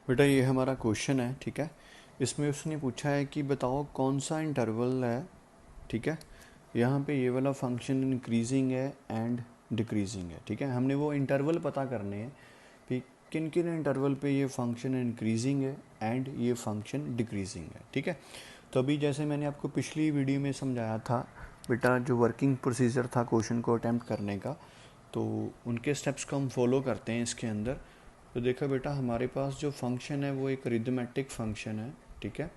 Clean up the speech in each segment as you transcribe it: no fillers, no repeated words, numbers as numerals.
बेटा ये हमारा क्वेश्चन है, ठीक है। इसमें उसने पूछा है कि बताओ कौन सा इंटरवल है, ठीक है। यहाँ पे ये वाला फंक्शन इंक्रीजिंग है एंड डिक्रीजिंग है, ठीक है। हमने वो इंटरवल पता करने हैं कि किन किन इंटरवल पे ये फंक्शन इंक्रीजिंग है एंड ये फंक्शन डिक्रीजिंग है, ठीक है। तो अभी जैसे मैंने आपको पिछली वीडियो में समझाया था बेटा, जो वर्किंग प्रोसीजर था क्वेश्चन को अटैम्प्ट करने का, तो उनके स्टेप्स को हम फॉलो करते हैं इसके अंदर। तो देखो बेटा, हमारे पास जो फंक्शन है वो एक रिथमेटिक फंक्शन है, ठीक है।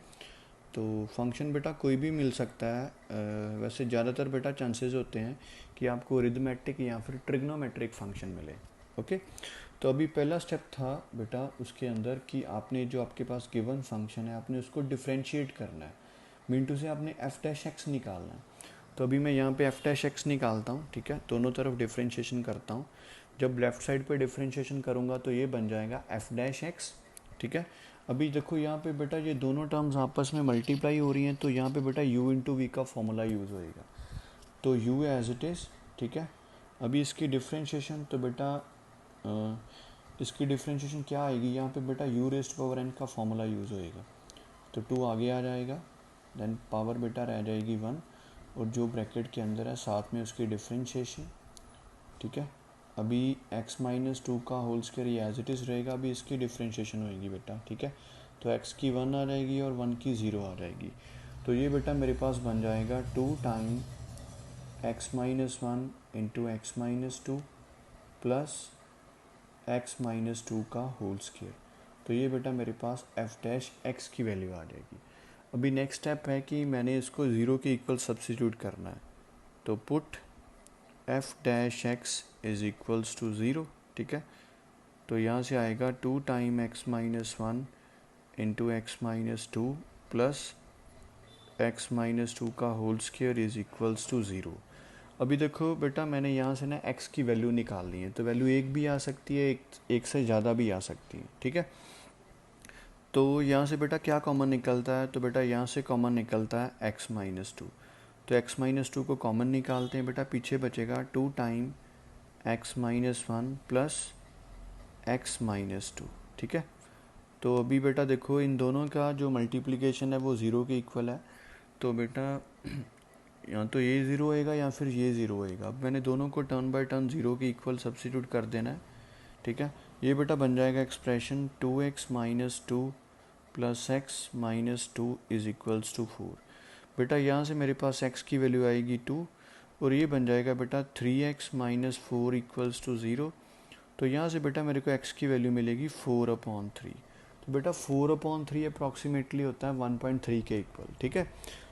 तो फंक्शन बेटा कोई भी मिल सकता है। वैसे ज़्यादातर बेटा चांसेस होते हैं कि आपको रिथमेटिक या फिर ट्रिग्नोमेट्रिक फंक्शन मिले। ओके, तो अभी पहला स्टेप था बेटा उसके अंदर कि आपने जो आपके पास गिवन फंक्शन है आपने उसको डिफ्रेंशिएट करना है। मीन टू से आपने एफ डैश एक्स निकालना है। तो अभी मैं यहाँ पे एफ डैश एक्स निकालता हूँ, ठीक है। दोनों तरफ डिफ्रेंशिएशन करता हूँ। जब लेफ़्ट साइड पे डिफ्रेंशिएशन करूँगा तो ये बन जाएगा एफ डैश एक्स, ठीक है। अभी देखो यहाँ पे बेटा ये दोनों टर्म्स आपस में मल्टीप्लाई हो रही हैं, तो यहाँ पे बेटा u इंटू वी का फॉर्मूला यूज़ होएगा। तो u एज इट इज़, ठीक है। अभी इसकी डिफ्रेंशिएशन तो बेटा इसकी डिफ्रेंशिएशन क्या आएगी, यहाँ पे बेटा u रेस्ट पावर n का फॉर्मूला यूज़ होएगा। तो 2 आगे आ जाएगा, देन पावर बेटा रह जाएगी 1, और जो ब्रैकेट के अंदर है साथ में उसकी डिफ्रेंशिएशन, ठीक है। अभी x माइनस 2 का होल स्क्वायर ये एज इट इज़ रहेगा। अभी इसकी डिफ्रेंशिएशन होएगी बेटा, ठीक है। तो x की 1 आ जाएगी और 1 की 0 आ जाएगी। तो ये बेटा मेरे पास बन जाएगा 2 time x minus 1 into x minus 2 plus x minus 2 का होल स्क्वायर। तो ये बेटा मेरे पास f डैश x की वैल्यू आ जाएगी। अभी नेक्स्ट स्टेप है कि मैंने इसको 0 के इक्वल सब्स्टिट्यूट करना है। तो put f dash x is equals to 0, ठीक है। तो यहाँ से आएगा 2 time x minus 1 into x minus 2 plus x minus 2 का whole square is equals to 0। अभी देखो बेटा, मैंने यहाँ से ना x की वैल्यू निकालनी है। तो वैल्यू एक भी आ सकती है, एक से ज़्यादा भी आ सकती है, ठीक है। तो यहाँ से बेटा क्या कॉमन निकलता है, तो बेटा यहाँ से कॉमन निकलता है x माइनस 2। तो x माइनस 2 को कॉमन निकालते हैं बेटा, पीछे बचेगा 2 time x minus 1 plus x minus 2, ठीक है। तो अभी बेटा देखो, इन दोनों का जो मल्टीप्लिकेशन है वो 0 के इक्वल है। तो बेटा या तो ये 0 होएगा या फिर ये 0 होएगा। अब मैंने दोनों को टर्न बाय टर्न 0 के इक्वल सब्स्टिट्यूट कर देना है, ठीक है। ये बेटा बन जाएगा expression 2x minus 2 plus x minus 2 is equals to 4। बेटा यहाँ से मेरे पास x की वैल्यू आएगी 2, और ये बन जाएगा बेटा 3x माइनस 4 इक्वल्स टू 0। तो यहाँ से बेटा मेरे को x की वैल्यू मिलेगी 4/3। तो बेटा 4/3 अप्रॉक्सीमेटली होता है 1.3 के इक्वल, ठीक है।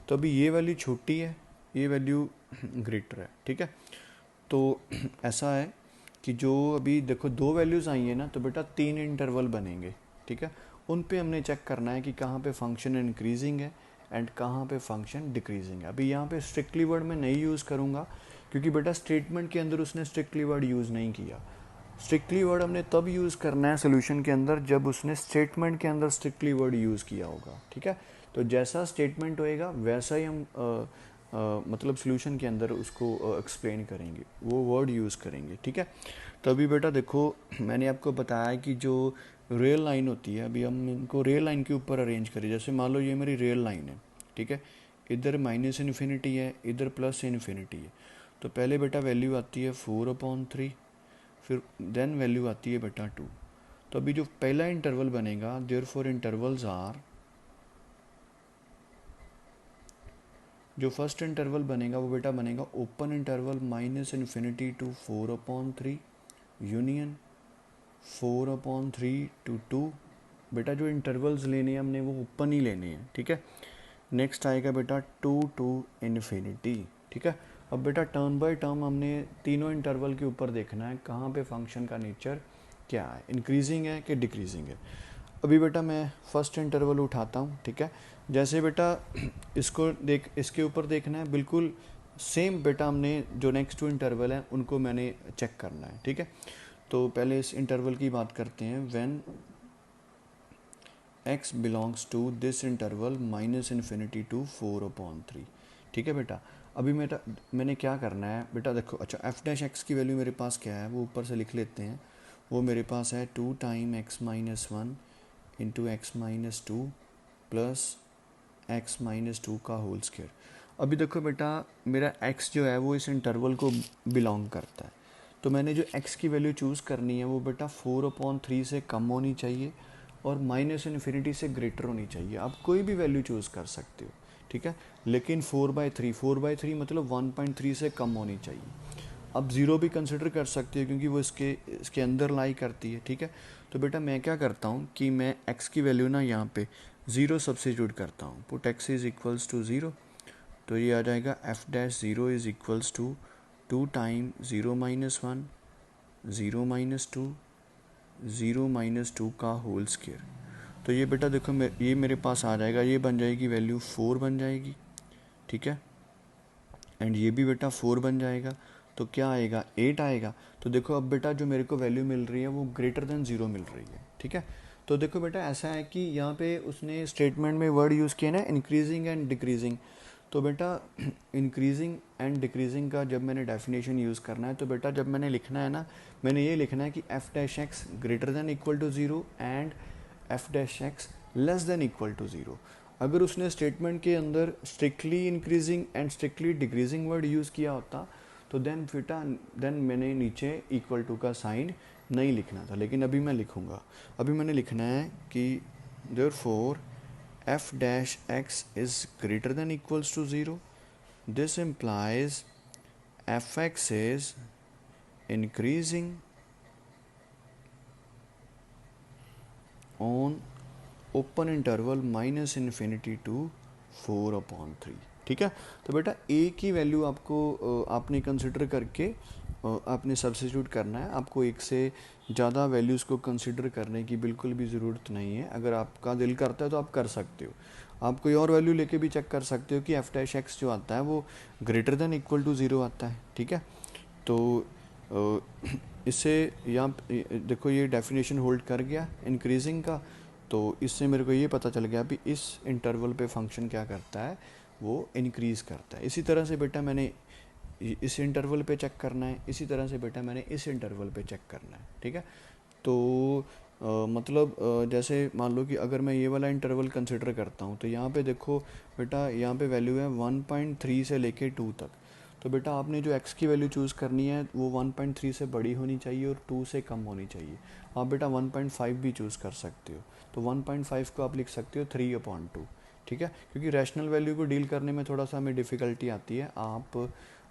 तो अभी ये वैल्यू छोटी है, ये वैल्यू ग्रेटर है, ठीक है। तो ऐसा है कि जो अभी देखो दो वैल्यूज़ आई हैं ना, तो बेटा 3 इंटरवल बनेंगे, ठीक है। उन पे हमने चेक करना है कि कहाँ पे फंक्शन इंक्रीजिंग है एंड कहाँ पे फंक्शन डिक्रीजिंग है। अभी यहाँ पे स्ट्रिक्टली वर्ड मैं नहीं यूज़ करूँगा, क्योंकि बेटा स्टेटमेंट के अंदर उसने स्ट्रिक्टली वर्ड यूज़ नहीं किया। स्ट्रिक्टली वर्ड हमने तब यूज़ करना है सोल्यूशन के अंदर जब उसने स्टेटमेंट के अंदर स्ट्रिक्टली वर्ड यूज़ किया होगा, ठीक है। तो जैसा स्टेटमेंट होएगा वैसा ही हम मतलब सोल्यूशन के अंदर उसको एक्सप्लेन करेंगे, वो वर्ड यूज़ करेंगे, ठीक है। तो अभी बेटा देखो, मैंने आपको बताया कि जो रियल लाइन होती है, अभी हम इनको रियल लाइन के ऊपर अरेंज करें। जैसे मान लो ये मेरी रियल लाइन है, ठीक है। इधर माइनस इन्फिनिटी है, इधर प्लस इन्फिनिटी है। तो पहले बेटा वैल्यू आती है 4/3, फिर देन वैल्यू आती है बेटा 2। तो अभी जो पहला इंटरवल बनेगा, देयरफॉर इंटरवल्स आर, जो फर्स्ट इंटरवल बनेगा वो बेटा बनेगा open interval minus infinity to 4/3 union 4/3 to 2। बेटा जो इंटरवल्स लेने हैं हमने वो ओपन ही लेने हैं, ठीक है। नेक्स्ट आएगा बेटा 2 टू इन्फिनिटी, ठीक है। अब बेटा टर्म बाय टर्म हमने तीनों इंटरवल के ऊपर देखना है कहाँ पे फंक्शन का नेचर क्या है, इंक्रीजिंग है कि डिक्रीजिंग है। अभी बेटा मैं फर्स्ट इंटरवल उठाता हूँ, ठीक है। जैसे बेटा इसको देख, इसके ऊपर देखना है बिल्कुल सेम बेटा, हमने जो नेक्स्ट 2 इंटरवल हैं उनको मैंने चेक करना है, ठीक है। तो पहले इस इंटरवल की बात करते हैं। When x belongs to this interval minus infinity to 4/3, ठीक है बेटा। अभी मैंने क्या करना है बेटा, देखो अच्छा एफ डैश एक्स की वैल्यू मेरे पास क्या है वो ऊपर से लिख लेते हैं। वो मेरे पास है 2 time x minus 1 into x minus two plus x minus two का होल स्क्वायर। अभी देखो बेटा, मेरा x जो है वो इस इंटरवल को बिलोंग करता है, तो मैंने जो x की वैल्यू चूज़ करनी है वो बेटा 4/3 से कम होनी चाहिए और माइनस इन्फिनिटी से ग्रेटर होनी चाहिए। आप कोई भी वैल्यू चूज़ कर सकते हो, ठीक है, लेकिन 4/3 मतलब 1.3 से कम होनी चाहिए। अब ज़ीरो भी कंसिडर कर सकते हो क्योंकि वो इसके अंदर लाई करती है, ठीक है। तो बेटा मैं क्या करता हूँ कि मैं x की वैल्यू ना यहाँ पे ज़ीरो सब्स्टिट्यूट करता हूँ। Put x is equals to zero, तो ये आ जाएगा f dash zero is equals to 2 time 0 minus 1 0 minus 2 0 minus 2 का होल स्क्वायर। तो ये बेटा देखो ये मेरे पास आ जाएगा, ये बन जाएगी वैल्यू 4 बन जाएगी, ठीक है, एंड ये भी बेटा 4 बन जाएगा, तो क्या आएगा 8 आएगा। तो देखो अब बेटा जो मेरे को वैल्यू मिल रही है वो ग्रेटर देन ज़ीरो मिल रही है, ठीक है। तो देखो बेटा ऐसा है कि यहाँ पे उसने स्टेटमेंट में वर्ड यूज़ किया ना इंक्रीजिंग एंड डिक्रीजिंग। तो बेटा इंक्रीजिंग एंड डिक्रीजिंग का जब मैंने डेफिनेशन यूज़ करना है, तो बेटा जब मैंने लिखना है ना, मैंने ये लिखना है कि f dash x greater than equal to zero and f dash x less than equal to zero. अगर उसने स्टेटमेंट के अंदर strictly increasing and strictly decreasing word use किया होता तो देन मैंने नीचे इक्वल टू का साइन नहीं लिखना था, लेकिन अभी मैं लिखूँगा। अभी मैंने लिखना है कि therefore f dash x is greater than equals to 0. This implies fx is increasing on open interval minus infinity to 4/3, ठीक है। तो बेटा a की वैल्यू आपको आपने कंसिडर करके आपने सब्स्टिट्यूट करना है। आपको एक से ज़्यादा वैल्यूज़ को कंसिडर करने की बिल्कुल भी ज़रूरत नहीं है। अगर आपका दिल करता है तो आप कर सकते हो, आप कोई और वैल्यू लेके भी चेक कर सकते हो कि एफ डैश एक्स जो आता है वो greater than equal to zero आता है, ठीक है। तो इससे यहाँ देखो ये डेफिनेशन होल्ड कर गया इंक्रीजिंग का, तो इससे मेरे को ये पता चल गया भी इस इंटरवल पे फंक्शन क्या करता है, वो इंक्रीज़ करता है। इसी तरह से बेटा मैंने इस इंटरवल पे चेक करना है, इसी तरह से बेटा मैंने इस इंटरवल पे चेक करना है, ठीक है। तो मतलब जैसे मान लो कि अगर मैं ये वाला इंटरवल कंसिडर करता हूँ, तो यहाँ पे देखो बेटा यहाँ पे वैल्यू है 1.3 से लेके 2 तक। तो बेटा आपने जो x की वैल्यू चूज़ करनी है वो 1.3 से बड़ी होनी चाहिए और 2 से कम होनी चाहिए। आप बेटा 1.5 भी चूज़ कर सकते हो, तो 1.5 को आप लिख सकते हो 3/2, ठीक है। क्योंकि रैशनल वैल्यू को डील करने में थोड़ा सा हमें डिफ़िकल्टी आती है। आप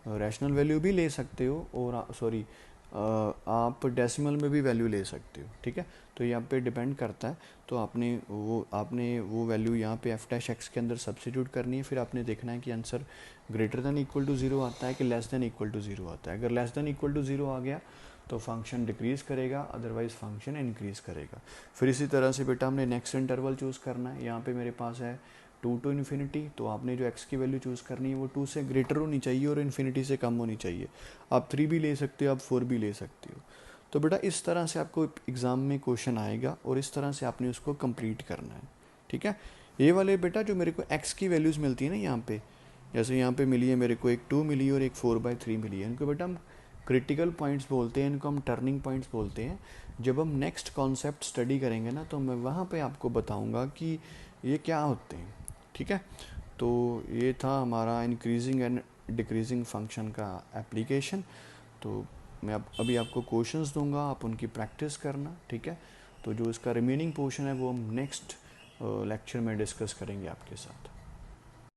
रैशनल वैल्यू भी ले सकते हो और सॉरी आप डेसिमल में भी वैल्यू ले सकते हो, ठीक है। तो यहाँ पे डिपेंड करता है। तो आपने वो वैल्यू यहाँ पे एफ डैश एक्स के अंदर सब्स्टिट्यूट करनी है, फिर आपने देखना है कि answer greater than equal to zero आता है कि less than equal to zero आता है। अगर less than equal to zero आ गया तो फंक्शन डिक्रीज़ करेगा, अदरवाइज़ फंक्शन इंक्रीज़ करेगा। फिर इसी तरह से बेटा हमने नेक्स्ट इंटरवल चूज़ करना है। यहाँ पे मेरे पास है 2 टू इन्फिनिटी, तो आपने जो x की वैल्यू चूज़ करनी है वो 2 से ग्रेटर होनी चाहिए और इन्फिनिटी से कम होनी चाहिए। आप 3 भी ले सकते हो, आप 4 भी ले सकते हो। तो बेटा इस तरह से आपको एग्ज़ाम में क्वेश्चन आएगा और इस तरह से आपने उसको कंप्लीट करना है, ठीक है। ये वाले बेटा जो मेरे को x की वैल्यूज़ मिलती है ना यहाँ पे, जैसे यहाँ पे मिली है मेरे को एक 2 मिली और एक 4/3 मिली है, इनको बेटा हम क्रिटिकल पॉइंट्स बोलते हैं, इनको हम टर्निंग पॉइंट्स बोलते हैं। जब हम नेक्स्ट कॉन्सेप्ट स्टडी करेंगे ना, तो मैं वहाँ पे आपको बताऊँगा कि ये क्या होते हैं, ठीक है। तो ये था हमारा इंक्रीजिंग एंड डिक्रीजिंग फंक्शन का एप्लीकेशन। तो मैं अभी आपको क्वेश्चंस दूंगा, आप उनकी प्रैक्टिस करना, ठीक है। तो जो इसका रिमेनिंग पोर्शन है वो हम नेक्स्ट लेक्चर में डिस्कस करेंगे आपके साथ।